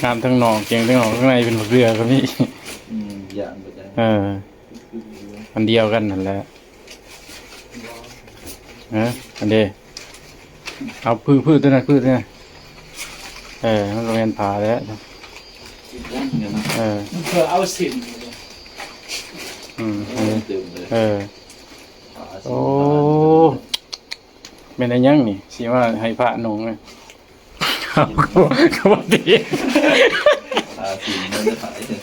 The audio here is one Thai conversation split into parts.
งามทั้งนอกเกียงทั้งนอกข้างในเป็นเรือก็มีอย่างไปจ้ะอันเดียวกันนั่นแหละอันเดียเอาพืชตัวนั้นมันก็เป็นผาแล้วเพื่อเอาสินโอ้เป็นอะไรยังนี่สิว่าให้พระนงเลยก็บ่ดีสินมันจะขายเลย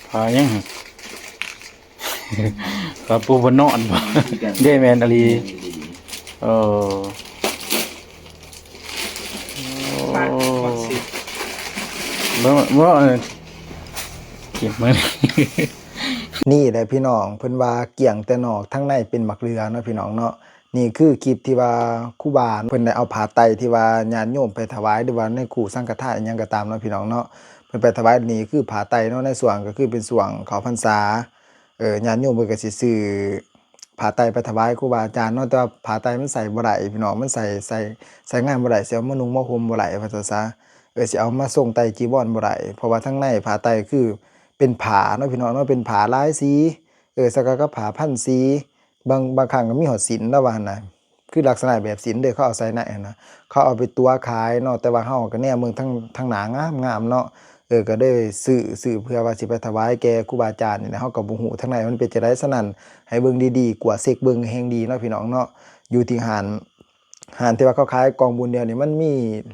พายังพาปูบนนอนบ่ได้แมนอลีเมื่อเก็บมานี่แหละพี่น้องเพิ่นว่าเกี่ยงแต่นอกทั้งในเป็นหมักเรือเนาะพี่น้องเนาะนี่คือคลิปที่ว่าครูบาเพิ่นได้เอาผ้าไตรที่ว่าญาติโยมไปถวายหรือว่าในกู่สังฆทานอิหยังก็ตามเนาะพี่น้องเนาะเพิ่นไปถวายนี่คือผ้าไตรเนาะในส่วนก็คือเป็นส่วนเข้าพรรษาญาติโยมเพิ่นก็สิซื้อผ้าไตรไปถวายครูบาอาจารย์เนาะแต่ว่าผ้าไตรมันใส่บ่ได้พี่น้องมันใส่งานบ่ได้สิเอามานุ่งมาห่มบ่ได้ว่าซะสิเอามาส่งไตรจีวรบ่ได้เพราะว่าทั้งในผ้าไตรคือเป็นผ้าเนาะพี่น้องเนาะเป็นผ้าหลายสีสักก็ผ้าพันสีบางครั้งก็มีหอดศิลป์แล้วว่าน่ะคือลักษณะแบบศิลป์เด้อเขาเอาใส่ในนะเขาเอาไปตัวขายเนาะแต่ว่าเฮาก็แนเมืองทั้งหนางามเนาะก็ได้ซื้อเพื่อว่าสิไปถวายแก่ครูบาอาจารย์นี่นะเฮาก็บ่ฮู้ทั้งในมันเป็นจังได๋ฉะนั้นให้เบิ่งดีๆกว่าเซ็กเบิ่งแฮงดีเนาะพี่น้องเนาะอยู่ที่หานที่ว่าเขาขายกองบุญเดียวนี่มันมี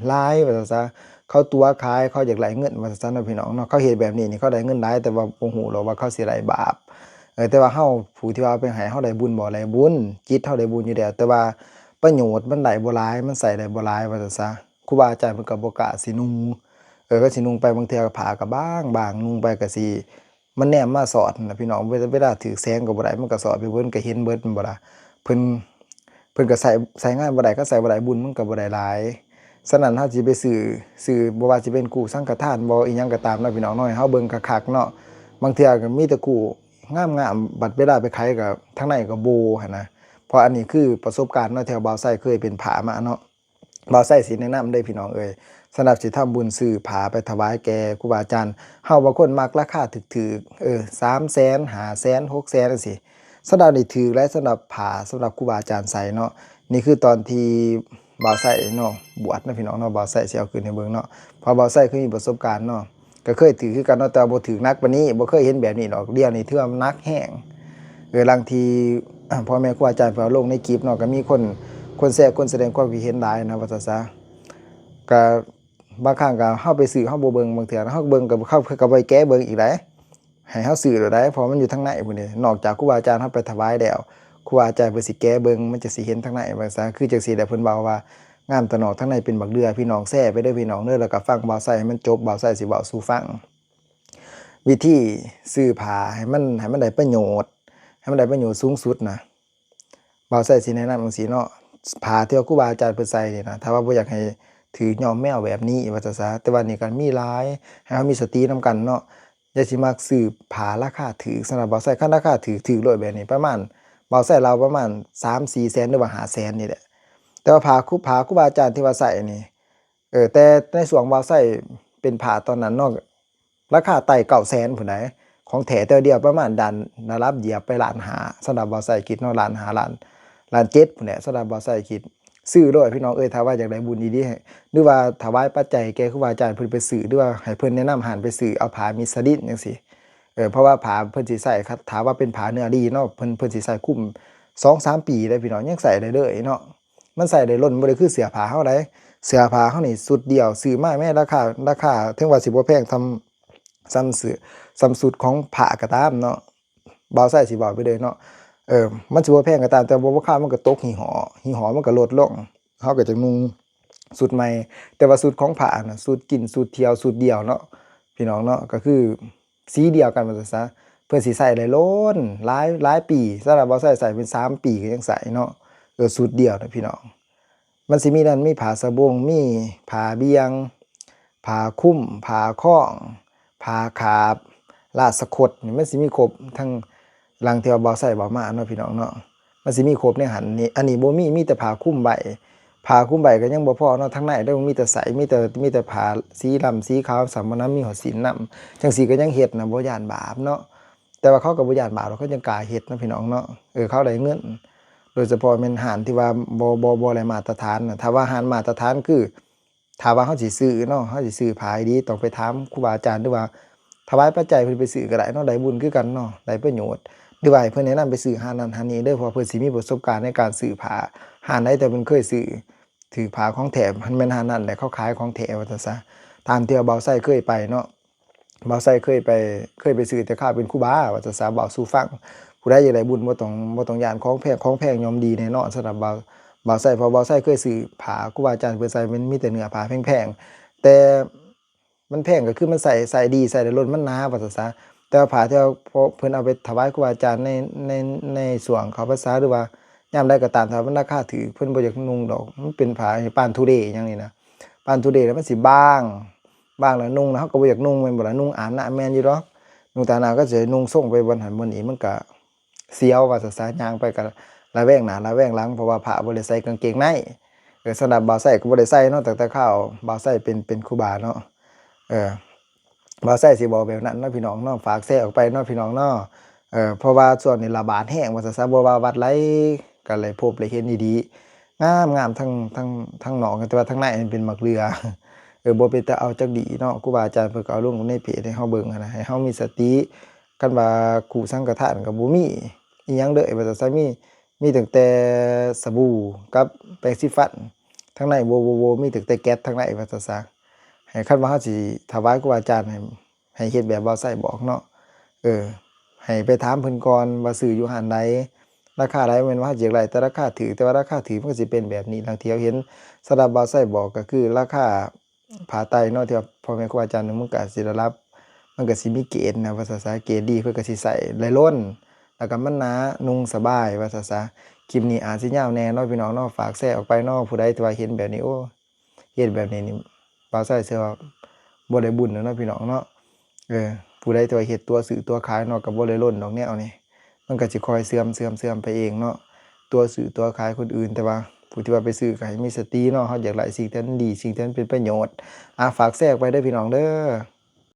หลายว่าซะเขาตัวขายเขาอยากได้เงินว่าซั่นเนาะพี่น้องเนาะเขาเฮ็ดแบบนี้นี่เขาได้เงินหลายแต่ว่าบ่ฮู้หรอกว่าเขาสิได้บาปแต่ว่าเฮาผู้ที่ว่าไปให้เฮาได้บุญบ่ได้บุญจิตเฮาได้บุญอยู่แล้วแต่ว่าประโยชน์มันได้บ่หลายมันใส่ได้บ่หลายว่าซั่นซะครูบาอาจารย์เพิ่นก็บ่กล้าสินุ่งก็สินุ่งไปบางเทื่อก็ผ้าก็บางนุ่งไปก็สิมันแนมมาสอดน่ะพี่น้องเวลาถือแสงก็บ่ได้มันก็สอดไปเพิ่นก็เห็นเบิดบ่ล่ะเพิ่นก็ใส่งานบ่ได้ก็ใส่บ่ได้บุญมันก็บ่ได้หลายฉะนั้นเฮาสิไปซื้อบ่ว่าสิเป็นกู่สังฆทานบ่อีหยังก็ตามเนาะพี่น้องเนาะให้เฮาเบิ่งคักๆเนาะบางเทื่อก็มีแต่กู่งามๆบัดเวลาไปขายก็ทางในก็โบหั่นนะเพราะอันนี้คือประสบการณ์เนาะแถวบ่าวไส้เคยเป็นผามาเนาะบ่าวไส้สิแนะนำได้พี่น้องสำหรับสิทำบุญซื้อผาไปถวายแก่ครูบาอาจารย์เฮาบางคนมักราคาถูกๆ300,000 500,000 600,000จังซี่สำหรับนี่ถูกและสำหรับผาสำหรับครูบาอาจารย์ใส่เนาะนี่คือตอนที่บ่าวไส้เนาะบวชนะพี่น้องเนาะบ่าวไส้สิเอาคืนให้เบิ่งเนาะเพราะบ่าวไส้เคยมีประสบการณ์เนาะก็เคยถือคือกันเนาะแต่บ่ถือนักปานนี้บ่เคยเห็นแบบนี้ดอกเดี๋ยวนี้ถือว่านักแห้งบางทีพ่อแม่ครูอาจารย์เพิ่นเอาลงในคลิปเนาะก็มีคนแชร์คนแสดงความคิดเห็นหลายนะว่าซั่นซะก็บางครั้งก็เฮาไปซื้อเฮาบ่เบิ่งบางเทื่อเฮาเบิ่งก็เข้าก็บ่แก้เบิ่งอีกได้ให้เฮาซื้อได้เพราะมันอยู่ทางในพุ่นนี่นอกจากครูบาอาจารย์เฮาไปถวายแล้วครูอาจารย์เพิ่นสิแก้เบิ่งมันจะสิเห็นทางในว่าซั่นคือจังซี่แหละเพิ่นเว้าว่างามตะนอกทางในเป็นบักเรือพี่น้องแซ่ไปเด้อพี่น้องเด้อแล้วก็ฟังบ่าวไส้ให้มันจบบ่าวไส้สิเว้าสู่ฟังวิธีซื้อผ้าให้มันได้ประโยชน์ให้มันได้ประโยชน์สูงสุดนะบ่าวไส้สิแนะนำจังซี่เนาะผ้าที่ครูบาอาจารย์เพิ่นใส่นี่นะถ้าว่าบ่อยากให้ถือยอมแมวแบบนี้ว่าซั่นซะแต่ว่านี่ก็มีหลายให้เฮามีสตินำกันเนาะอย่าสิมักซื้อผ้าราคาถูกสำหรับบ่าวไส้คันราคาถูกโลดแบบนี้ประมาณบ่าวไส้เราประมาณ 3-4 แสนหรือว่า5แสนนี่แหละแต่ว่าผ้าครูบาอาจารย์ที่ว่าใส่นี่แต่ในส่วนบ่าวไส้เป็นผ้าตอนนั้นเนาะราคาไต่900,000พุ่นใดของแท้แต่เดียวประมาณดันรับเหยียบไปล้านหาสำหรับบ่าวไส้คิดเนาะล้านหาล้าน7พุ่นแหละสำหรับบ่าวไส้คิดซื้อด้วยพี่น้องถ้าว่าอยากได้บุญดีๆหรือว่าถวายปัจจัยแก่ครูบาอาจารย์เพิ่นไปซื้อหรือว่าให้เพิ่นแนะนำหานไปซื้อเอาผ้ามิสดินจังซี่เพราะว่าผ้าเพิ่นสิใส่ครับถามว่าเป็นผ้าเนื้อดีเนาะเพิ่นสิใส่คุ้ม 2-3 ปีได้พี่น้องยังใส่ได้เลยเนาะมันใส่ได้ล้นบ่ได้คือเสื้อผ้าเฮาได้เสื้อผ้าเฮานี่สุดเดียวซื้อมาแม่ราคาถึงว่าสิบ่แพงซ้ำสุดของผ้าก็ตามเนาะบ่าวไส้สิบอกไปเลยเนาะมันสิบ่แพงก็ตามแต่บ่ราคามันก็ตกหี่หอมันก็ลดลงเฮาก็จะนุ่งสุดใหม่แต่ว่าสุดของผ้าน่ะสุดกินสุดเที่ยวสุดเดียวเนาะพี่น้องเนาะก็คือสีเดียวกันว่าซั่นซะเพิ่นสิใส่ได้ล้นหลายปีสำหรับบ่าวไส้ใส่เป็น3 ปีก็ยังใส่เนาะสุดเดียวนะพี่น้องมันสิมีนั่นมีผ้าสบงมีผ้าเบียงผ้าคุ้มผ้าข้องผ้าขาบราชสคดนี่มันสิมีครบทั้งลังที่ว่าบ่าวไส้บ่มาเนาะพี่น้องเนาะมันสิมีครบในหันนี่อันนี้บ่มีแต่ผ้าคุ้มใบ ผ้าคลุมใบก็ยังบ่พอเนาะทั้งในเด้อมีแต่ใสมีแต่ผ้าสีดำสีขาวสามน้ำมีหอดศีลนำจังซี่ก็ยังเฮ็ดนะบ่ย้านบาปเนาะแต่ว่าเขาก็บ่ย้านบาปเขายังกล้าเฮ็ดนะพี่น้องเนาะเขาได้เงินโดยเฉพาะแม่นหารที่ว่าบ่ได้มาตรฐานน่ะถ้าว่าหารมาตรฐานคือถ้าว่าเฮาสิซื้อเนาะเฮาสิซื้อผ้าดีต้องไปถามครูบาอาจารย์หรือว่าถวายปัจจัยเพิ่นไปซื้อก็ได้เนาะได้บุญคือกันเนาะได้ประโยชน์หรือว่าให้เพิ่นแนะนำไปซื้อหานั้นหานี้เด้อเพราะเพิ่นสิมีประสบการณ์ในการซื้อผ้าหาใดแต่เพิ่นเคยซื้อถือผ้าของแถมมันแม่นหานั้นแหละเขาขายของแถมว่าซั่นซะตามที่ว่าเบาไส้เคยไปเนาะเบาไส้เคยไปซื้อแต่ข้าวเป็นครูบาว่าซั่นซะเบาสู่ฟังผู้ใดอยากได้บุญบ่ต้องย้านของแพงย่อมดีแน่นอนสำหรับเบาไส้เพราะเบาไส้เคยซื้อผ้าครูบาอาจารย์เพิ่นใส่มันมีแต่เนื้อผ้าแพงๆแต่มันแพงก็คือมันใส่ดีใส่ได้ล้นมันหนาว่าซั่นซะแต่ว่าผ้าที่เพิ่นเอาไปถวายครูบาอาจารย์ในส่วนเขาภาษาหรือว่ายามใดก็ตามถ้ามันราคาถูกเพิ่นบ่อยากนุ่งดอกมันเป็นผ้าปานทุเรศหยังนี่นะปานทุเรศแล้วมันสิบางแล้วนุ่งแล้วเฮาก็บ่อยากนุ่งแม่นบ่ล่ะนุ่งอาบน้ำแม่นอยู่ดอกนุ่งตาหน้าก็สินุ่งทรงไปบ่หันบ่นี่มันก็เสียวว่าซั่นซะย่างไปก็ระแวงหน้าระแวงหลังเพราะว่าพระบ่ได้ใส่กางเกงในสำหรับบ่าวไส้ก็บ่ได้ใส่เนาะตั้งแต่ข้าวบ่าวไส้เป็นครูบาเนาะบ่าวไส้สิบอกแบบนั้นเนาะพี่น้องเนาะฝากแชร์ออกไปเนาะพี่น้องเนาะเพราะว่าช่วงนี้ระบาดแห้งว่าซั่นซะบ่ว่าวัดไหลก็เลยพบเลยเห็นดีๆงามทั้งนอกแต่ว่าทั้งในมันเป็นมักเรือบ่เป็นตาเอาจักดีเนาะครูบาอาจารย์เพิ่นก็เอาลงในเพจให้เฮาเบิ่งหั้นน่ะให้เฮามีสติคันว่าขู่สังฆทานก็บ่มีอิหยังเลยว่าซั่นซะมีตั้งแต่สบู่กับแปรงสีฟันทั้งในบ่มีตั้งแต่แก๊สทั้งในว่าซั่นซะให้คันว่าเฮาสิถวายครูบาอาจารย์ให้เฮ็ดแบบบ่าวไส้บอกเนาะให้ไปถามเพิ่นก่อนว่าซื้ออยู่ห้านใดราคาใดแม่นว่าเฮาสิอยากได้แต่ราคาถูกแต่ว่าราคาถูกมันก็สิเป็นแบบนี้บางทีเราเห็นสำหรับบ่าวไส้บอกก็คือราคาผ้าไตรเนาะที่ว่าพ่อแม่ครูบาอาจารย์มันก็สิได้รับมันก็สิมีเกณฑ์นะว่าซั่นซะเกณฑ์ดีเพิ่นก็สิใส่ไหลล้นแล้วก็มันหนานุ่งสบายว่าซั่นซะคลิปนี้อาจสิยาวแหน่เนาะพี่น้องเนาะฝากแชร์ออกไปเนาะผู้ใดที่ว่าเห็นแบบนี้โอ้เฮ็ดแบบนี้นี่บ่าวไส้เชื่อว่าบ่ได้บุญเนาะพี่น้องเนาะผู้ใดที่ว่าเฮ็ดตัวซื้อตัวขายเนาะก็บ่ได้ล้นดอกแนวนี้มันก็สิค่อยเสื่อมไปเองเนาะตัวซื้อตัวขายคนอื่นแต่ว่าผู้ที่ว่าไปซื้อก็ให้มีสติเนาะเฮาอยากได้สิ่งที่มันดีสิ่งที่มันเป็นประโยชน์ฝากแชร์ออกไปเด้อพี่น้องเด้อ